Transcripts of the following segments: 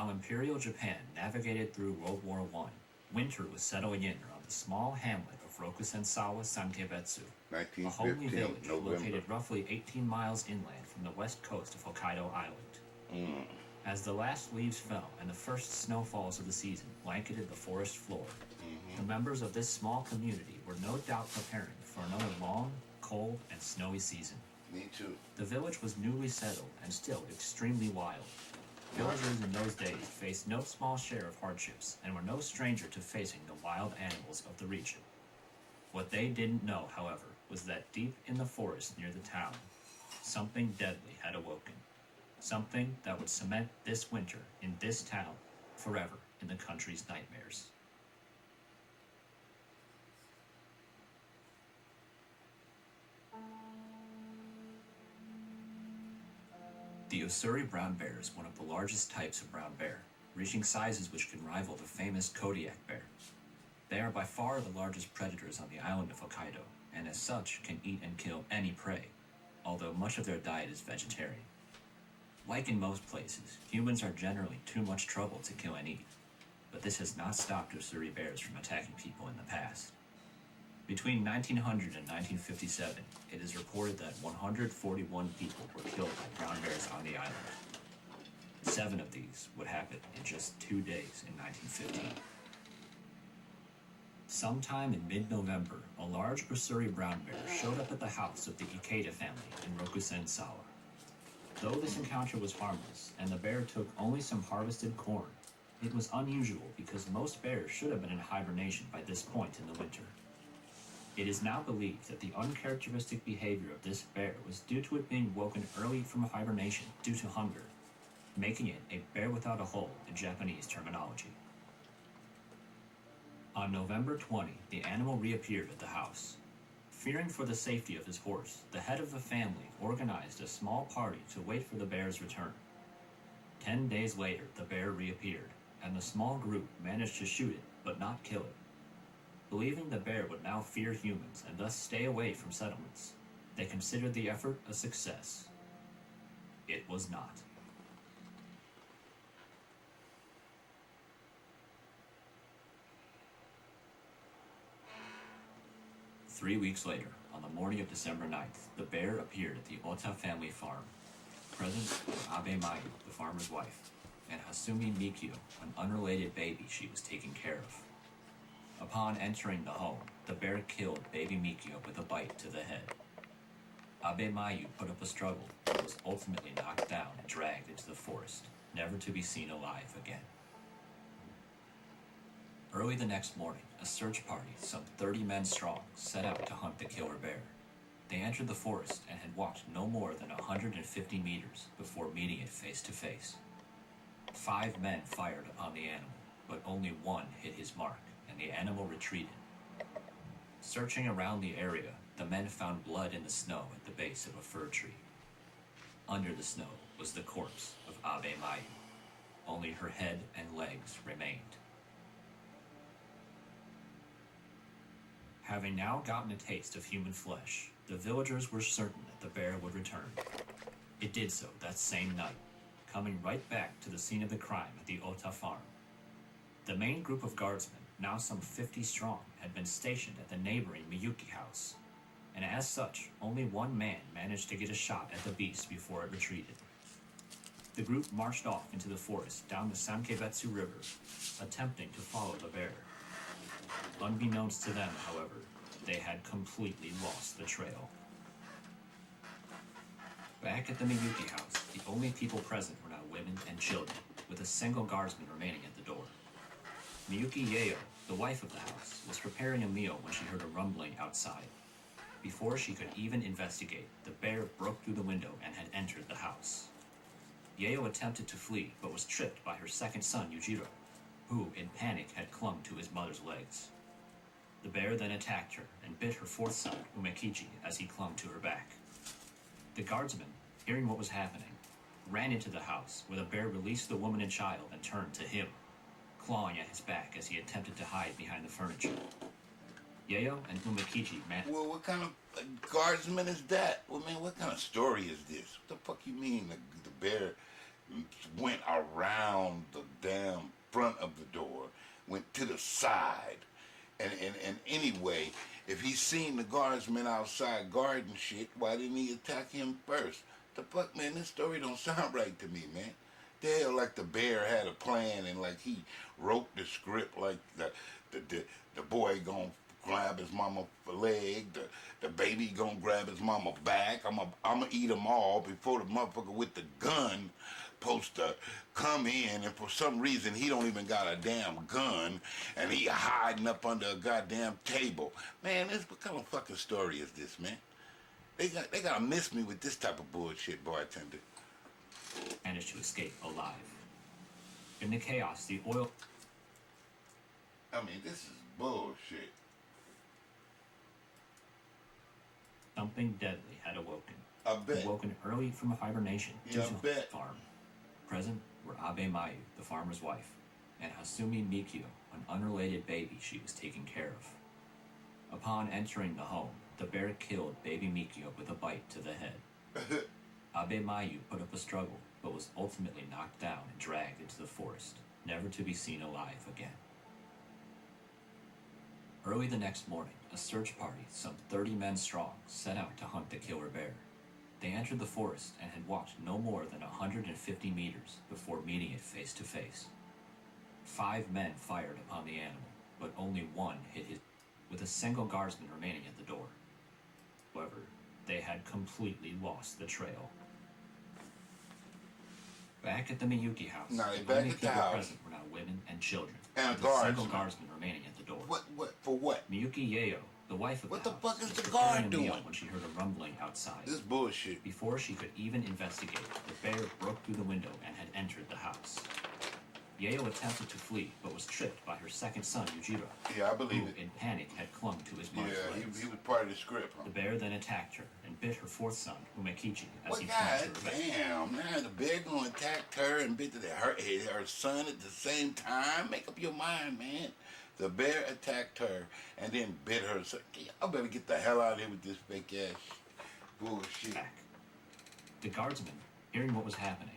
While Imperial Japan navigated through World War I, winter was settling in around the small hamlet of Rokusensawa Sankebetsu, a homely 1915, village November. located roughly 18 miles inland from the west coast of Hokkaido Island. As the last leaves fell and the first snowfalls of the season blanketed the forest floor, the members of this small community were no doubt preparing for another long, cold, and snowy season. Me too. The village was newly settled and still extremely wild. Villagers in those days faced no small share of hardships and were no stranger to facing the wild animals of the region. What they didn't know, however, was that deep in the forest near the town, something deadly had awoken. Something that would cement this winter in this town forever in the country's nightmares. The Ussuri brown bear is one of the largest types of brown bear, reaching sizes which can rival the famous Kodiak bear. They are by far the largest predators on the island of Hokkaido, and as such can eat and kill any prey, although much of their diet is vegetarian. Like in most places, humans are generally too much trouble to kill and eat, but this has not stopped Ussuri bears from attacking people in the past. Between 1900 and 1957, it is reported that 141 people were killed by brown bears on the island. 7 of these would happen in just 2 days in 1915. Sometime in mid-November, a large Ussuri brown bear showed up at the house of the Ikeda family in Rokusensawa. Though this encounter was harmless, and the bear took only some harvested corn, it was unusual because most bears should have been in hibernation by this point in the winter. It is now believed that the uncharacteristic behavior of this bear was due to it being woken early from hibernation due to hunger, making it a bear without a hole in Japanese terminology. On November 20, the animal reappeared at the house. Fearing for the safety of his horse, the head of the family organized a small party to wait for the bear's return. 10 days later, the bear reappeared, and the small group managed to shoot it, but not kill it. Believing the bear would now fear humans and thus stay away from settlements, they considered the effort a success. It was not. Three weeks later, on the morning of December 9th, the bear appeared at the Ota family farm. Present were Abe Mayu, the farmer's wife, and Hasumi Mikio, an unrelated baby she was taking care of. Upon entering the home, the bear killed baby Mikio with a bite to the head. Abe Mayu put up a struggle, but was ultimately knocked down and dragged into the forest, never to be seen alive again. Early the next morning, a search party, some 30 men strong, set out to hunt the killer bear. They entered the forest and had walked no more than 150 meters before meeting it face to face. 5 men fired upon the animal, but only one hit his mark, and the animal retreated. Searching around the area, the men found blood in the snow at the base of a fir tree. Under the snow was the corpse of Abe Mayu. Only her head and legs remained. Having now gotten a taste of human flesh, the villagers were certain that the bear would return. It did so that same night, coming right back to the scene of the crime at the Ota farm. The main group of guardsmen, now some 50 strong, had been stationed at the neighboring Miyuki house, and as such, only one man managed to get a shot at the beast before it retreated. The group marched off into the forest down the Sankebetsu River, attempting to follow the bear. Unbeknownst to them, however, they had completely lost the trail. Back at the Miyuki house, the only people present were now women and children, with a single guardsman remaining at the door. Miyuki Yeo, the wife of the house, was preparing a meal when she heard a rumbling outside. Before she could even investigate, the bear broke through the window and had entered the house. Yeo attempted to flee, but was tripped by her second son, Yujiro, who, in panic, had clung to his mother's legs. The bear then attacked her and bit her fourth son, Umekichi, as he clung to her back. The guardsman, hearing what was happening, ran into the house, where the bear released the woman and child and turned to him, clawing at his back as he attempted to hide behind the furniture. Yeo and Umekichi Well, what kind of guardsman is that? Well, man, what kind of story is this? What the fuck you mean the bear went around the damn front of the door, went to the side. And anyway, if he seen the guardsman outside guarding shit, why didn't he attack him first? The fuck, man, this story don't sound right to me, man. The hell, like the bear had a plan and like he wrote the script like the boy gonna grab his mama leg, the baby gonna grab his mama back. I'ma eat them all before the motherfucker with the gun supposed to come in, and for some reason he don't even got a damn gun, and he hiding up under a goddamn table. Man, what kind of fucking story is this, man? They gotta miss me with this type of bullshit, bartender. Managed to escape alive. In the chaos, the oil... I mean, this is bullshit. Something deadly had awoken. I bet. Awoken early from hibernation to Yeah, I the bet. farm. Present were Abe Mayu, the farmer's wife, and Hasumi Mikio, an unrelated baby she was taking care of. Upon entering the home, the bear killed baby Mikio with a bite to the head. Abe Mayu put up a struggle, but was ultimately knocked down and dragged into the forest, never to be seen alive again. Early the next morning, a search party, some 30 men strong, set out to hunt the killer bear. They entered the forest and had walked no more than 150 meters before meeting it face to face. 5 men fired upon the animal, but only one hit his, with a single guardsman remaining at the door. However, they had completely lost the trail. Back at the Miyuki house, Now they the back only at the people house. present were now women and children, And a with a single guardsman. guardsman remaining at the door. What, for what? Miyuki Yeo, the wife of What the the house, fuck is was the preparing guard a meal doing? when she heard a rumbling outside. This bullshit. Before she could even investigate, the bear broke through the window and had entered the house. Yeo attempted to flee, but was tripped by her second son, Yujiro, Yeah, I who, believe it. in panic, had clung to his mother's Yeah, legs. he was part of the script, huh? The bear then attacked her and bit her fourth son, Umekichi, as Well, he god plunged her revenge. damn, now the bear gonna attack her and bit her son at the same time? Make up your mind, man. The bear attacked her and then bit her son. I better get the hell out of here with this fake ass bullshit. Back. The guardsman, hearing what was happening,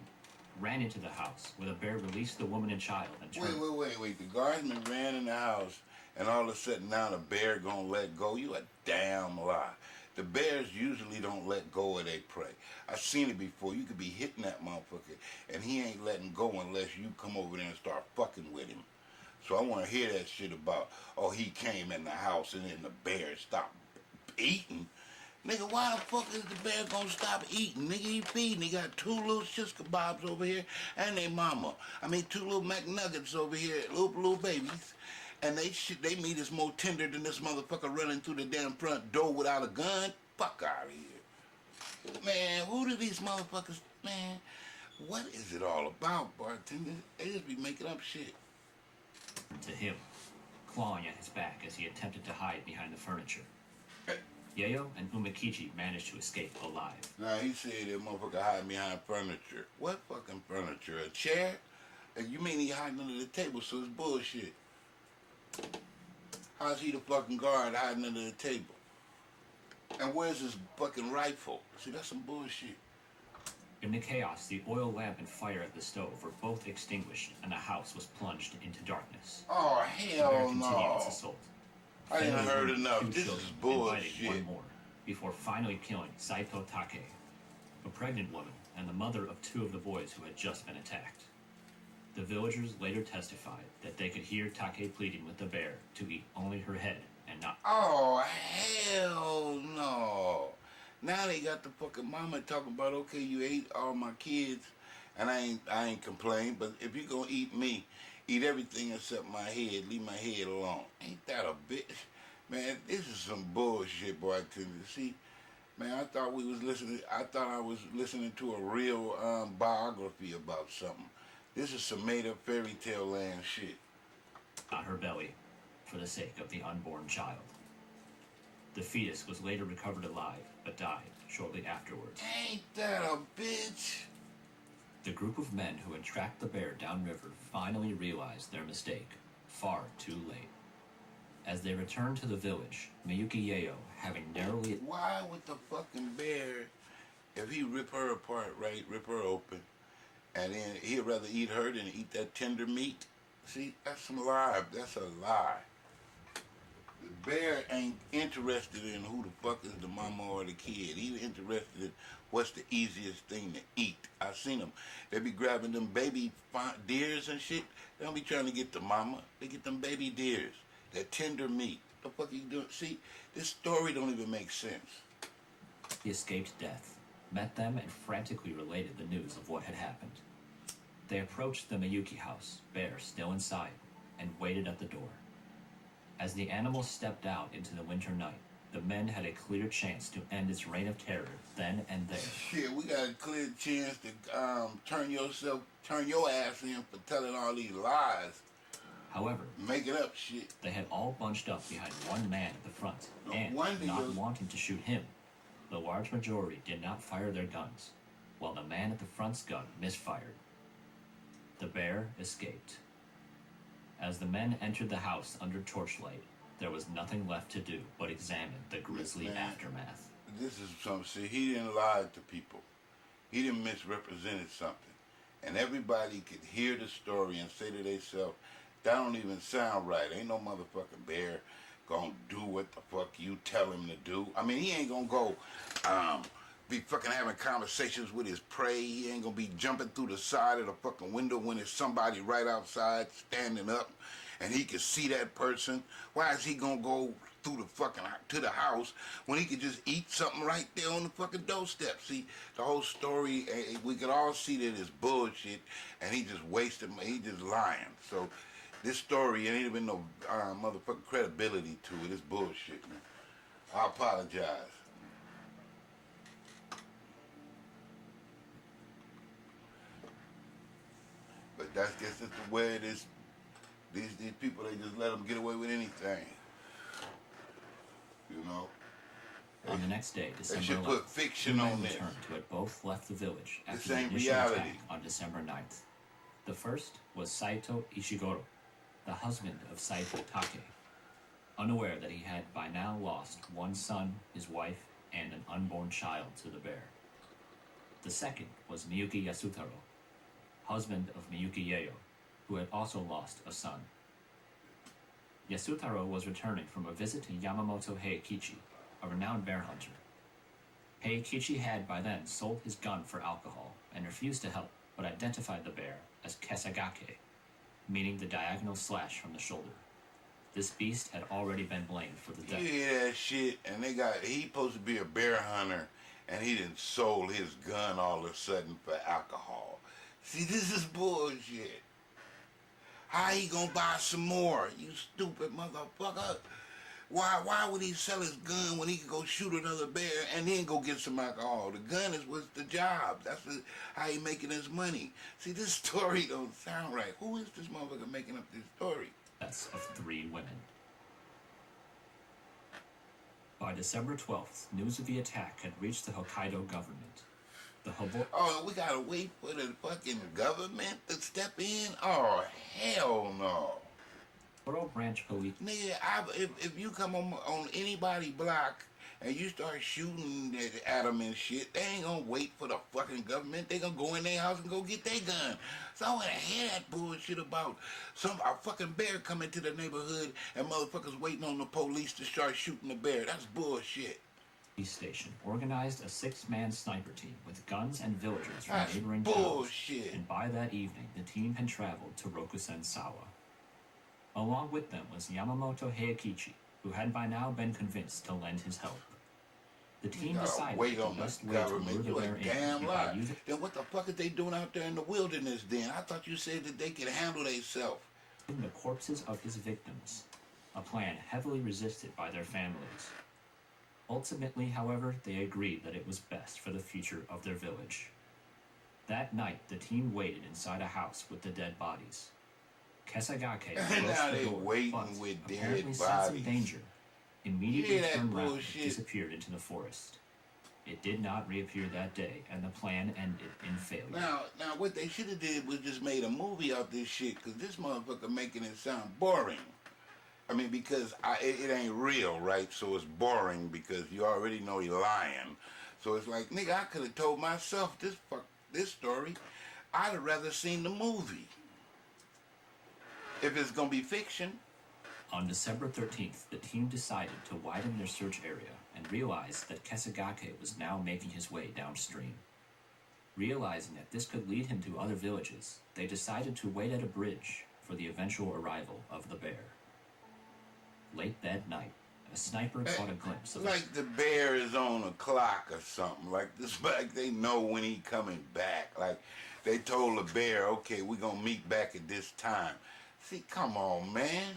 ran into the house, where the bear released the woman and child and turned. Wait. The guardsman ran in the house and all of a sudden now the bear gonna let go. You a damn lie. The bears usually don't let go of their prey. I've seen it before. You could be hitting that motherfucker and he ain't letting go unless you come over there and start fucking with him. So I want to hear that shit about, oh, he came in the house and then the bear stopped eating. Nigga, why the fuck is the bear gonna stop eating? Nigga, he feeding. He got 2 little shish kebabs over here and they mama. I mean, 2 little McNuggets over here, little babies. And they meat is more tender than this motherfucker running through the damn front door without a gun. Fuck out of here. Man, who do these motherfuckers, man, what is it all about, bartender? They just be making up shit. To him, clawing at his back as he attempted to hide behind the furniture. Yeo and Umekichi managed to escape alive. Now, he said that motherfucker hiding behind furniture. What fucking furniture? A chair? And you mean he hiding under the table, so it's bullshit. How's he the fucking guard hiding under the table? And where's his fucking rifle? See, that's some bullshit. In the chaos, the oil lamp and fire at the stove were both extinguished, and the house was plunged into darkness. Oh, The bear hell continued its no. assault. I ain't Fatally heard wounding enough. 2 This is children and biting bullshit. one more, before finally killing Saito Take, a pregnant woman and the mother of 2 of the boys who had just been attacked. The villagers later testified that they could hear Take pleading with the bear to eat only her head and not. Oh, hell no. Now they got the fucking mama talking about, okay, you ate all my kids, and I ain't complain, but if you gonna eat me, eat everything except my head, leave my head alone. Ain't that a bitch? Man, this is some bullshit, boy, I tell you. See, man, I thought I was listening to a real biography about something. This is some made-up fairy tale land shit. Not her belly, for the sake of the unborn child. The fetus was later recovered alive, but died shortly afterwards. Ain't that a bitch? The group of men who had tracked the bear downriver finally realized their mistake, far too late. As they returned to the village, Miyuki Yeo, having narrowly... Why would the fucking bear, if he rip her apart, right, rip her open, and then he'd rather eat her than eat that tender meat. See, that's some lie. That's a lie. The bear ain't interested in who the fuck is the mama or the kid. He's interested in what's the easiest thing to eat. I seen them. They be grabbing them baby deers and shit. They don't be trying to get the mama. They get them baby deers. That tender meat. The fuck you doing? See, this story don't even make sense. He escaped death, met them, and frantically related the news of what had happened. They approached the Miyuki house, Bear still inside, and waited at the door. As the animal stepped out into the winter night, the men had a clear chance to end its reign of terror then and there. Shit, we got a clear chance to turn your ass in for telling all these lies. However, making up shit. They had all bunched up behind one man at the front, and, not wanting to shoot him, the large majority did not fire their guns, while the man at the front's gun misfired. The bear escaped. As the men entered the house under torchlight, there was nothing left to do but examine the grisly aftermath. This is something. See, he didn't lie to people. He didn't misrepresented something. And everybody could hear the story and say to themselves, that don't even sound right. Ain't no motherfucking bear gonna do what the fuck you tell him to do. I mean, he ain't gonna go be fucking having conversations with his prey. He ain't gonna be jumping through the side of the fucking window when there's somebody right outside standing up and he can see that person. Why is he gonna go through the fucking to the house when he could just eat something right there on the fucking doorstep? See, the whole story, we could all see that it's bullshit and he just wasted, he just lying. So this story, ain't even no motherfucking credibility to it. It's bullshit, man. I apologize. But that's just the way it is. These people, they just let them get away with anything. You know? On the next day, December 11th, they should put fiction on this. Returned who had both left the village after this the ain't initial reality. attack on December 9th. The first was Saito Ishiguro, the husband of Saito Take, unaware that he had by now lost one son, his wife, and an unborn child to the bear. The second was Miyuki Yasutaro, husband of Miyuki Yeyo, who had also lost a son. Yasutaro was returning from a visit to Yamamoto Heikichi, a renowned bear hunter. Heikichi had by then sold his gun for alcohol and refused to help, but identified the bear as Kesagake, meaning the diagonal slash from the shoulder. This beast had already been blamed for the death. You hear that shit, and he supposed to be a bear hunter, and he done sold his gun all of a sudden for alcohol. See, this is bullshit. How he gonna buy some more, you stupid motherfucker? Why would he sell his gun when he could go shoot another bear and then go get some alcohol? The gun is what's the job. That's how he making his money. See, this story don't sound right. Who is this motherfucker making up this story? That's of 3 women. By December 12th, news of the attack had reached the Hokkaido government. Oh, we gotta wait for the fucking government to step in? Oh, hell no. Borough Branch Police. Nigga, if you come on anybody's block and you start shooting at them and shit, they ain't gonna wait for the fucking government. They gonna go in their house and go get their gun. So I wanna hear that bullshit about a fucking bear coming to the neighborhood and motherfuckers waiting on the police to start shooting the bear. That's bullshit. Station organized a 6-man sniper team with guns and villagers from That's neighboring bullshit. towns, and by that evening the team had traveled to Rokusen-sawa. Along with them was Yamamoto Heikichi, who had by now been convinced to lend his help. The team decided wait the on best the way to government. lure the bear in by using... Then what the fuck are they doing out there in the wilderness then? I thought you said that they could handle themselves. The corpses of his victims, a plan heavily resisted by their families. Ultimately, however, they agreed that it was best for the future of their village. That night, the team waited inside a house with the dead bodies. Kesagake now they the door, waiting but with apparently dead sensing bodies. danger, immediately turned around and bullshit. disappeared into the forest. It did not reappear that day, and the plan ended in failure. Now, what they should have did was just made a movie out this shit, because this motherfucker making it sound boring. I mean, because it ain't real, right? So it's boring because you already know he lying. So it's like, nigga, I could have told myself this story. I'd have rather seen the movie. If it's gonna be fiction. On December 13th, the team decided to widen their search area and realized that Kesagake was now making his way downstream. Realizing that this could lead him to other villages, they decided to wait at a bridge for the eventual arrival of the bear. Late that night, a sniper caught a glimpse of Like the bear is on a clock or something. Like this, like they know when he coming back. Like they told the bear, okay, we're gonna meet back at this time. See, come on, man.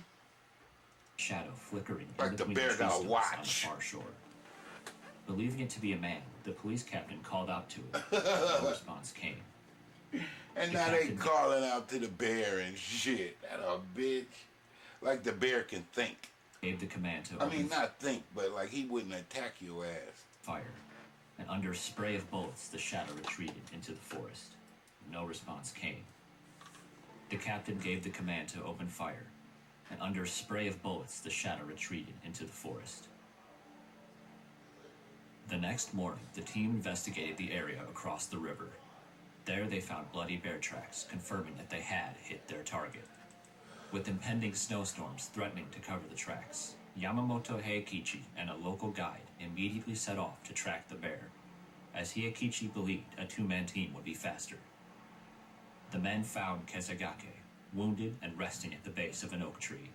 shadow flickering Like in the between bear the tree got a stumps watch. on the far shore. Believing it to be a man, the police captain called out to it, but no response came. And The now they captain- calling out to the bear and shit. That a bitch. Like the bear can think. Gave the command to I open mean, not think, but like he wouldn't attack your ass. fire, and under a spray of bullets, the shadow retreated into the forest. No response came. The captain gave the command to open fire, and under a spray of bullets, the shadow retreated into the forest. The next morning, the team investigated the area across the river. There they found bloody bear tracks, confirming that they had hit their target. With impending snowstorms threatening to cover the tracks, Yamamoto Heikichi and a local guide immediately set off to track the bear, as Heikichi believed a two-man team would be faster. The men found Kesagake, wounded and resting at the base of an oak tree,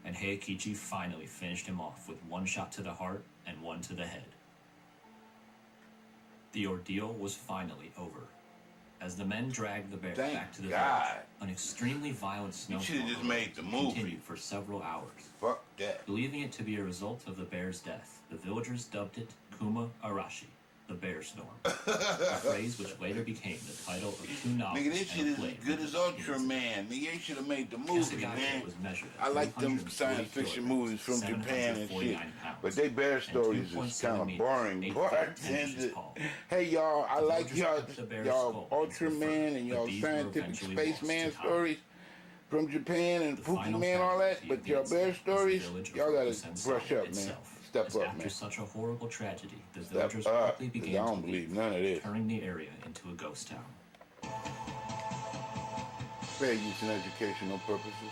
and Heikichi finally finished him off with one shot to the heart and one to the head. The ordeal was finally over. As the men dragged the bear Thank back to the God. village, an extremely violent snowstorm should've just made the movie. continued for several hours. Fuck that. Believing it to be a result of the bear's death, the villagers dubbed it Kuma Arashi, the bear storm, a phrase which later became the title of two novels Nigga, this shit and a is play. as good as Ultraman. Nigga, they should have made the movie, Kesagake man. was measured at I like them 340 science fiction kilograms, movies from Japan and shit. 749 pounds, But they bear and stories is 2.7 kind of meters, boring. 8 Boy, feet 10 inches tall. hey y'all, I The like villagers y'all, cut the bear's y'all skull into the fur, Ultraman and but y'all these were scientific eventually lost spaceman to time. stories from Japan and The final Pokemon, all that. casualty But of y'all the bear incident was the stories, village of y'all gotta Rokusensawa brush up, man. itself, Step as up, after man. such a horrible tragedy, the Step villagers up, quickly 'cause I began to don't believe leave, none of this. turning the area into a ghost town. Fair use and educational purposes.